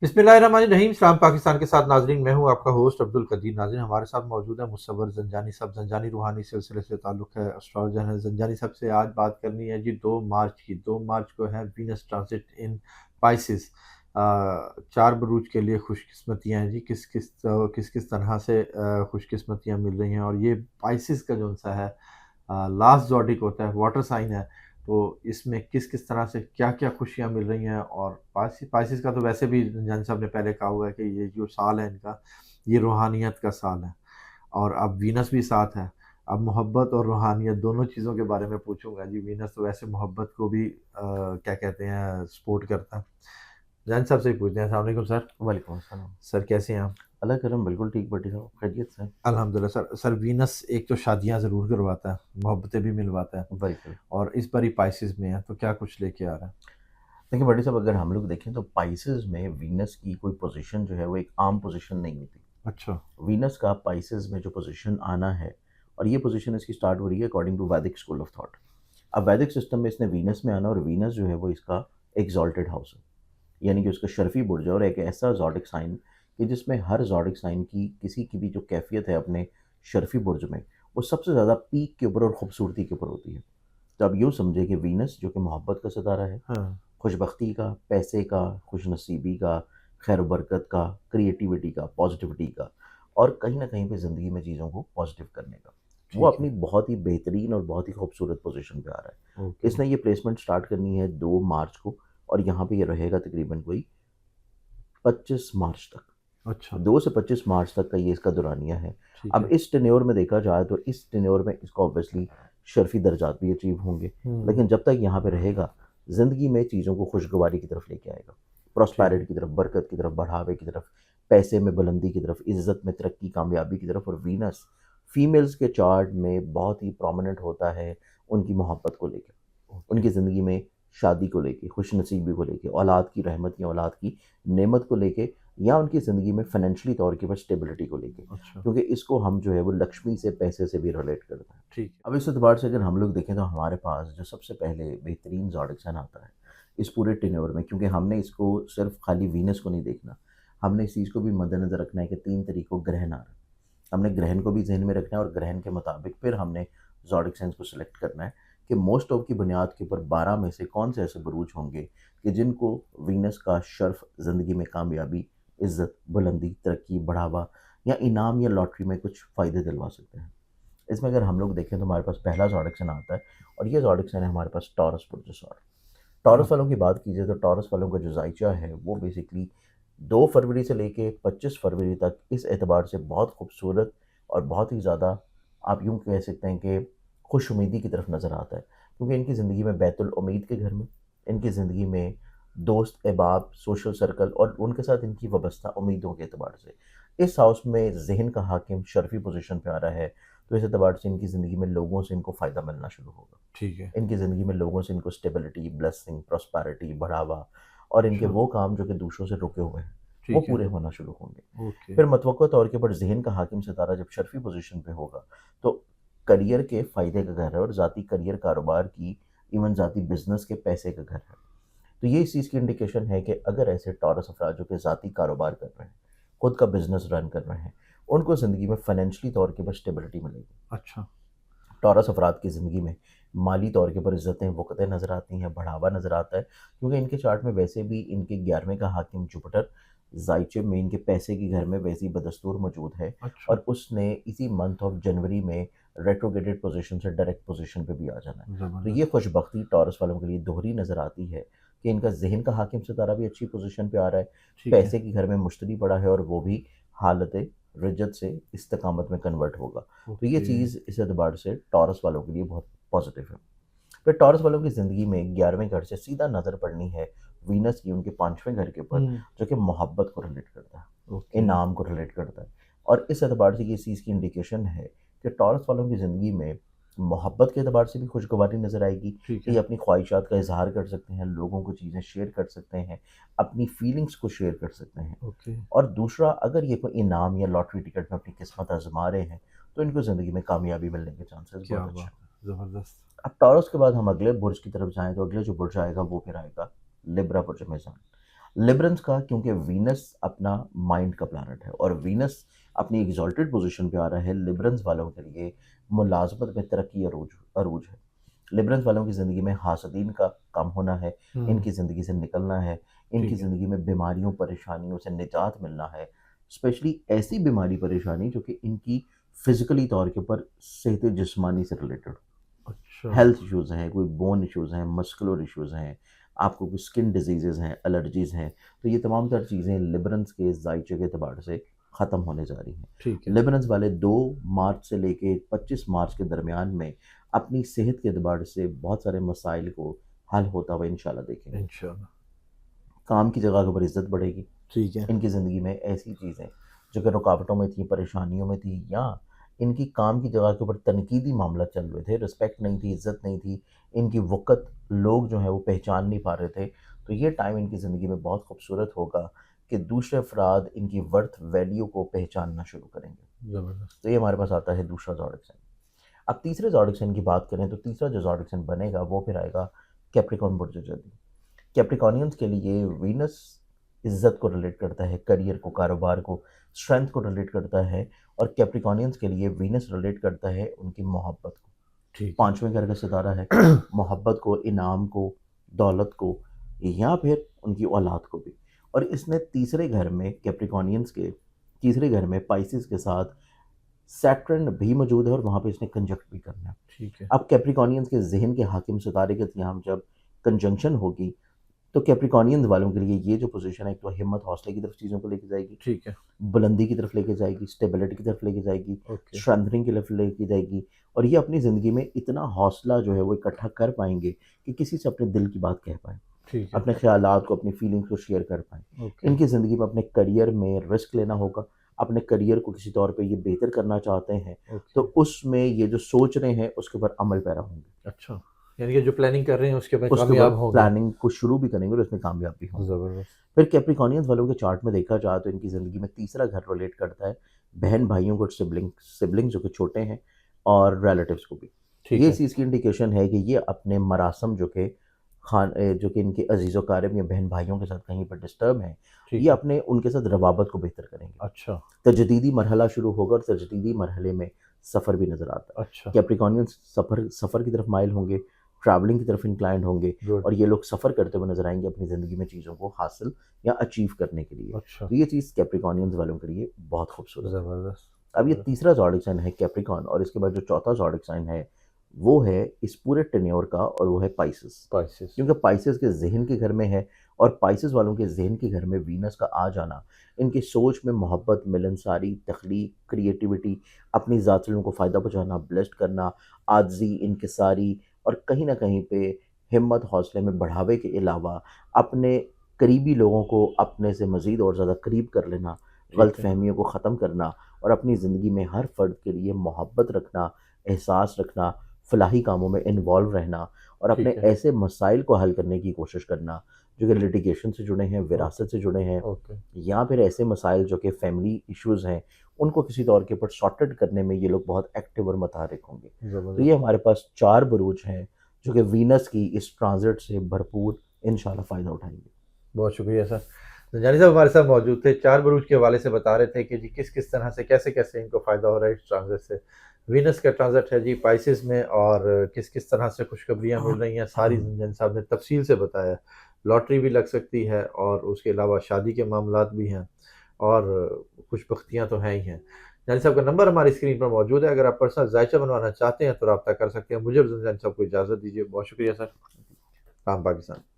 बिस्मिल्लाहिर्रहमानिर्रहीम। सलाम पाकिस्तान के साथ नाजरीन, मैं हूं आपका होस्ट अब्दुल कदीर। नाजरीन, हमारे साथ मौजूद है मुसव्वर ज़ंजानी साहब। ज़ंजानी रूहानी सिलसिले से ताल्लुक़ है, एस्ट्रोलॉजर हैं। ज़ंजानी साहब से आज बात करनी है जी 2 मार्च की। 2 मार्च को है वीनस ट्रांसिट इन पाइसिस। 4 बुरूज के लिए खुशकिस्मतियाँ हैं जी। किस किस तरह से खुशकिस्मतियाँ मिल रही हैं। और ये पाइसिस का जो सा है लास्ट ज़ोडिक होता है, वाटर साइन है। तो इसमें किस किस तरह से क्या क्या खुशियाँ मिल रही हैं। और पाइसिस का तो वैसे भी जैन साहब ने पहले कहा हुआ है कि ये जो साल है इनका, ये रूहानियत का साल है। और अब वीनस भी साथ है। अब मोहब्बत और रूहानियत दोनों चीज़ों के बारे में पूछूंगा जी। वीनस तो वैसे मोहब्बत को भी क्या कहते हैं, सपोर्ट करता है। जैन साहब से ही पूछते हैं। अस्सलाम वालेकुम सर। वालेकुम अस्सलाम। सर कैसे हैं आप? अल्लाह करम बिल्कुल ठीक बटी साहब, खैरियत से। अल्हम्दुलिल्लाह सर। सर वीनस एक तो शादियां ज़रूर करवाता है, मोहब्बतें भी मिलवाता है। बिल्कुल। और इस बार ही पाइसिस में है, तो क्या कुछ लेके आ रहा है? देखिए बटी साहब, अगर हम लोग देखें तो पाइसेस में वीनस की कोई पोजीशन जो है वो एक आम पोजीशन नहीं होती। अच्छा। वीनस का पाइसेस में जो पोजीशन आना है, और ये पोजीशन इसकी स्टार्ट हो रही है अकॉर्डिंग टू वैदिक स्कूल ऑफ थॉट। अब वैदिक सिस्टम में इसने वीनस में आना, और वीनस जो है वो इसका एग्जॉल्टेड हाउस है, यानी कि उसका शर्फी बुर्ज है, और एक ऐसा जॉडिक साइन कि जिसमें हर जॉडिक साइन की किसी की भी जो कैफियत है अपने शर्फी बुर्ज में, वो सबसे ज़्यादा पीक के ऊपर और खूबसूरती के ऊपर होती है। तो अब यूँ समझे कि वीनस जो कि मोहब्बत का सितारा है, हाँ। खुशबख्ती का, पैसे का, खुशनसीबी का, खैर बरकत का, क्रिएटिविटी का, पॉजिटिविटी का, और कहीं न कहीं पे ज़िंदगी में चीज़ों को पॉजिटिव करने का। वो ठीक है। अपनी बहुत ही बेहतरीन और बहुत ही खूबसूरत पोज़ीशन पे आ रहा है। ओके। इसने ये प्लेसमेंट स्टार्ट करनी है 2 मार्च को, और यहाँ पे ये रहेगा तकरीबन कोई 25 मार्च तक। अच्छा। 2 से 25 मार्च तक का ये इसका दुरानिया है। ठीक अब है। इस टेन्योर में देखा जाए तो इस टेन्योर में इसको ऑब्वियसली शर्फ़ी दर्जात भी अचीव होंगे, हुँ। लेकिन जब तक यहाँ पे रहेगा, ज़िंदगी में चीज़ों को खुशगवारी की तरफ लेके आएगा। ठीक है। प्रॉस्पेरिटी की तरफ, बरकत की तरफ, बढ़ावे की तरफ, पैसे में बुलंदी की तरफ, इज़्ज़त में तरक्की, कामयाबी की तरफ। और वीनस फीमेल्स के चार्ट में बहुत ही प्रोमिनेंट होता है उनकी मोहब्बत को लेके, ओके। उनकी ज़िंदगी में शादी को लेके, खुशनसीबी को लेके, औलाद की रहमत या औलाद की नेमत को लेके, या उनकी ज़िंदगी में फ़ाइनेंशियली तौर के ऊपर स्टेबिलिटी को लेके। अच्छा। क्योंकि इसको हम जो है वो लक्ष्मी से, पैसे से भी रिलेट करते हैं। ठीक है। अब इस एतबार से अगर हम लोग देखें तो हमारे पास जो सबसे पहले बेहतरीन ज़ोडिक साइन आता है इस पूरे टेन्योर में, क्योंकि हमने इसको सिर्फ खाली वीनस को नहीं देखना, हमने इस चीज़ को भी मद्देनज़र रखना है कि 3 तरीकों ग्रहण आ रहा है। हमने ग्रहण को भी ज़हन में रखना है, और ग्रहण के मुताबिक फिर हमने ज़ोडिक साइंस को सिलेक्ट करना है कि मोस्ट ऑफ की बुनियाद के ऊपर 12 में से कौन से ऐसे बुरूज होंगे कि जिनको वीनस का शर्फ ज़िंदगी में कामयाबी, इज़्ज़त, बुलंदी, तरक्की, बढ़ावा, या इनाम या लॉटरी में कुछ फ़ायदे दिलवा सकते हैं। इसमें अगर हम लोग देखें तो हमारे पास पहला ज़ोडिक साइन आता है, और ये ज़ोडिक साइन है हमारे पास टॉरस बुर्जोसार। टॉरस हाँ। वालों की बात कीजिए तो टॉरस वालों का जो ज़ाइचा है वो बेसिकली 2 फरवरी से लेके 25 फरवरी तक इस एतबार से बहुत खूबसूरत और बहुत ही ज़्यादा, आप यूँ कह सकते हैं कि खुशउम्मीदी की तरफ नज़र आता है। क्योंकि इनकी ज़िंदगी में बैतुल उम्मीद के घर में, इनकी ज़िंदगी में दोस्त, अहबाब, सोशल सर्कल और उनके साथ इनकी वाबस्ता उम्मीदों के एतबार से, इस हाउस में ज़हन का हाकिम शर्फ़ी पोज़ीशन पे आ रहा है। तो इस एतबार से इनकी ज़िंदगी में लोगों से इनको फ़ायदा मिलना शुरू होगा। ठीक है। इनकी ज़िंदगी में लोगों से इनको स्टेबिलिटी, ब्लेसिंग, प्रॉस्पेरिटी, बढ़ावा, और इनके अच्छा। वो काम जो कि दूसरों से रुके हुए हैं, वो ठीक है। पूरे होना शुरू होंगे। ओके। फिर मतवक्को तौर के ऊपर ज़हन का हाकिम सितारा जब शर्फ़ी पोज़ीशन पे होगा, तो करियर के फ़ायदे का घर है, और ज़ाती करियर, कारोबार की, इवन ज़ाती बिज़नेस के पैसे का घर है। तो ये इस चीज़ की इंडिकेशन है कि अगर ऐसे टॉरस अफ़राद जो कि ज़ाती कारोबार कर रहे हैं, खुद का बिज़नेस रन कर रहे हैं, उनको ज़िंदगी में फ़ाइनेंशियली तौर के ऊपर स्टेबिलिटी मिलेगी। अच्छा। टॉरस अफराद की ज़िंदगी में माली तौर के ऊपर इज़्ज़तें, वक़्तें नज़र आती हैं, बढ़ावा नज़र आता है, क्योंकि इनके चार्ट में वैसे भी इनके 11वें का हाकिम जुपिटर ज़ाइचे में इनके पैसे के घर में वैसे ही बदस्तूर मौजूद है, अच्छा। और उसने इसी मंथ ऑफ जनवरी में रेट्रोग्रेडेड पोज़ीशन से डायरेक्ट पोज़ीशन पे भी आ जाना है। तो ये ज़बरदस्त। खुशबख्ती टॉरस वालों के लिए दोहरी नज़र आती है कि इनका ज़हन का हाकिम सितारा भी अच्छी पोज़ीशन पे आ रहा है, ठीक है। पैसे के घर में मुश्तरी पड़ा है, और वो भी हालत रिजत से इस्तिकामत में कन्वर्ट होगा। तो ये ओके। चीज़ इस एतबार से टॉरस वालों के लिए बहुत पॉजिटिव है। फिर टॉरस वालों की ज़िंदगी में 11वें घर से सीधा नज़र पड़नी है वीनस की उनके 5वें घर के ऊपर, हुँ। जो कि मोहब्बत को रिलेट करता है, ओके। इनाम को रिलेट करता है। और इस एतबार से ये इस चीज़ की इंडिकेशन है कि टॉरस वालों की ज़िंदगी में मोहब्बत के एतबार से भी खुशगवारी नज़र आएगी, ठीक कि ये है। अपनी ख्वाहिशात का इज़हार कर सकते हैं, लोगों को चीज़ें शेयर कर सकते हैं, अपनी फीलिंग्स को शेयर कर सकते हैं। ओके। और दूसरा, अगर ये कोई इनाम या लॉटरी टिकट में अपनी किस्मत आज़मा रहे हैं, तो इनको ज़िंदगी में कामयाबी मिलने के चांसेस क्या बहुत अच्छे बात हैं। है! ज़बरदस्त। अब टॉरस के बाद हम अगले बुर्ज की तरफ जाएँ, तो अगले जो बुर्ज आएगा वो फिर आएगा लिब्रा बुर्ज मेज़ान। लिबरल्स का क्योंकि वीनस अपना माइंड का प्लैनेट है और वीनस अपनी एग्जॉल्टेड पोजीशन पे आ रहा है, लिबरल्स वालों के लिए मुलाजमत में तरक्की अरूज अरूज है। लिबरल्स वालों की ज़िंदगी में हासदीन का कम होना है, इनकी ज़िंदगी से निकलना है, इनकी ठीक है। ज़िंदगी में बीमारियों परेशानियों से निजात मिलना है, स्पेशली ऐसी बीमारी परेशानी जो कि इनकी फिजिकली तौर के ऊपर सेहत जिस्मानी से रिलेटेड, अच्छा। हेल्थ इश्यूज़ हैं, कोई बोन इश्यूज़ हैं, मस्कुलर इश्यूज़ हैं, आपको कोई स्किन डिजीज़ेज़ हैं, एलर्जीज़ हैं, तो ये तमाम तर चीज़ें लिबरल्स के ज़ायचे के एतबार से ख़त्म होने जा रही हैं। ठीक है। लिबरल्स वाले 2 मार्च से लेके 25 मार्च के दरमियान में अपनी सेहत के एतबार से बहुत सारे मसाइल को हल होता हुआ इंशाल्लाह देखेंगे। इंशाल्लाह। काम की जगह के ऊपर इज़्ज़त बढ़ेगी। ठीक है। इनकी ज़िंदगी में ऐसी चीज़ें जो कि रुकावटों में थी, परेशानियों में थी, या इनकी काम की जगह के ऊपर तनकीदी मामला चल रहे थे, रिस्पेक्ट नहीं थी, इज़्ज़त नहीं थी, इनकी वक़्त लोग जो हैं वो पहचान नहीं पा रहे थे, तो ये टाइम इनकी ज़िंदगी में बहुत खूबसूरत होगा कि दूसरे अफ़राद इनकी वर्थ वैल्यू को पहचानना शुरू करेंगे। ज़बरदस्त। तो ये हमारे पास आता है दूसरा ज़ोडिएक साइन। अब तीसरे ज़ोडिएक साइन की बात करें तो तीसरा जो ज़ोडिएक साइन बनेगा वो फिर आएगा कैप्रिकॉर्न बुर्ज जल्दी। कैप्रिकॉर्नियंस के लिए वीनस इज़्ज़त को रिलेट करता है, करियर को, कारोबार को, स्ट्रेंथ को रिलेट करता है, और कैप्रिकॉर्नियंस के लिए वीनस रिलेट करता है उनकी मोहब्बत को। ठीक है। 5वें घर का सितारा है, मोहब्बत को, इनाम को, दौलत को, या फिर उनकी औलाद को भी। और इसने तीसरे घर में कैप्रिकॉर्नियंस के तीसरे घर में पाइसेस के साथ सैटर्न भी मौजूद है और वहाँ पे इसने कंजक्ट भी करना है। ठीक है। अब कैप्रिकॉर्नियंस के ज़हन के हाकिम सितारे के यहाँ जब कंजंक्शन होगी तो कैप्रिकॉर्नियंस वालों के लिए ये जो पोजीशन है, एक तो हिम्मत हौसले की तरफ चीज़ों को लेके जाएगी, ठीक है। बुलंदी की तरफ लेके जाएगी, स्टेबिलिटी की तरफ लेके जाएगी, ओके। स्ट्रेंथनिंग की तरफ लेके जाएगी, और ये अपनी ज़िंदगी में इतना हौसला जो है वो इकट्ठा कर पाएंगे कि किसी से अपने दिल की बात कह पाएँ, ठीक है। अपने ख़्यालात को, अपनी फीलिंग्स को शेयर कर पाएँ। ओके। इनकी ज़िंदगी में अपने करियर में रिस्क लेना होगा, अपने करियर को किसी तौर पे ये बेहतर करना चाहते हैं, तो ओके। उसमें ये जो सोच रहे हैं उसके ऊपर अमल पैरा होंगे। अच्छा, यानी कि जो प्लानिंग कर रहे हैं उसके में उसके ऊपर कामयाब होंगे। प्लानिंग को शुरू भी करेंगे और उसमें कामयाब भी होंगे। ज़बरदस्त। फिर कैप्रिकॉर्नियंस वालों के चार्ट में देखा जाए तो इनकी ज़िंदगी में तीसरा घर रिलेट करता है बहन-भाइयों को, सिबलिंग्स जो कि छोटे हैं, और रिलेटिव्स को भी। ठीक ये है। इस चीज़ की इंडिकेशन है कि ये अपने मरासम जो कि इनके अज़ीज़-ओ-क़ारिब या बहन-भाइयों के साथ कहीं पर डिस्टर्ब हैं, ठीक ये है। अपने उनके साथ रवाबत को बेहतर करेंगे। अच्छा। तजदीदी मरहला शुरू होगा और तजदीदी मरहले में सफ़र भी नज़र आता है। अच्छा। कैप्रिकॉर्नियंस सफ़र सफ़र की तरफ माइल होंगे, ट्रैवलिंग की तरफ इंक्लाइंड होंगे, गुड। और ये लोग सफ़र करते हुए नज़र आएँगे अपनी ज़िंदगी में चीज़ों को हासिल या अचीव करने के लिए। अच्छा। तो ये चीज़ कैप्रिकॉर्नियंस वालों के लिए बहुत खूबसूरत है। ज़बरदस्त। अब ये ज़बरदस्त। तीसरा ज़ोडिएक साइन है कैप्रिकॉर्न, और इसके बाद जो चौथा ज़ोडिएक साइन है, वो है इस पूरे टेन्योर का, और वो है पाइसेस। स्पाइसेस। क्योंकि पाइसेस के ज़हन के घर में है, और पाइसेस वालों के ज़हन के घर में वीनस का आ जाना, इनकी सोच में मोहब्बत, मिलनसारी, तख्लीक, क्रिएटिविटी, अपनी ज़ात से लोगों को फ़ायदा पहुँचाना, ब्लेस्ड करना, आज़ी, इनकिसारी, और कहीं न कहीं पे हिम्मत, हौसले में बढ़ावे के अलावा अपने करीबी लोगों को अपने से मज़ीद और ज़्यादा करीब कर लेना, ठीक है। गलतफ़हमियों को ख़त्म करना, और अपनी ज़िंदगी में हर फ़र्द के लिए मोहब्बत रखना, एहसास रखना, फलाही कामों में इन्वॉल्व रहना, और अपने ठीक है। ऐसे मसाइल को हल करने की कोशिश करना जो कि लिटिगेशन से जुड़े हैं, ओके। विरासत से जुड़े हैं, ओके। या फिर ऐसे मसाइल जो कि फैमिली इश्यूज़ हैं, उनको किसी तौर के ऊपर सॉर्टेड करने में ये लोग बहुत एक्टिव और मुतहर्रिक होंगे। तो ये ज़बरदस्त। हमारे पास 4 बुरूज हैं जो कि वीनस की इस ट्रांज़िट से भरपूर इंशाल्लाह फ़ायदा उठाएँगे। बहुत शुक्रिया सर। जानी साहब हमारे साथ मौजूद थे, 4 बुरूज के हवाले से बता रहे थे कि जी किस-किस तरह से, कैसे-कैसे इनको फ़ायदा हो रहा है इस ट्रांज़िट से। वीनस का ट्रांज़िट है जी पाइसेस में, और किस-किस तरह से खुशखबरियाँ मिल रही हैं, सारी जानी साहब ने तफ़सील से बताया। लॉटरी भी लग सकती है, और उसके अलावा शादी के मामलात भी हैं, और खुशबख्तियाँ तो हैं ही हैं। जानी साहब का नंबर हमारी स्क्रीन पर मौजूद है, अगर आप पर्सनल जायचा बनवाना चाहते हैं तो राब्ता कर सकते हैं। मुझे और जानी साहब को इजाज़त दीजिए। बहुत शुक्रिया सर। राम पाकिस्तान।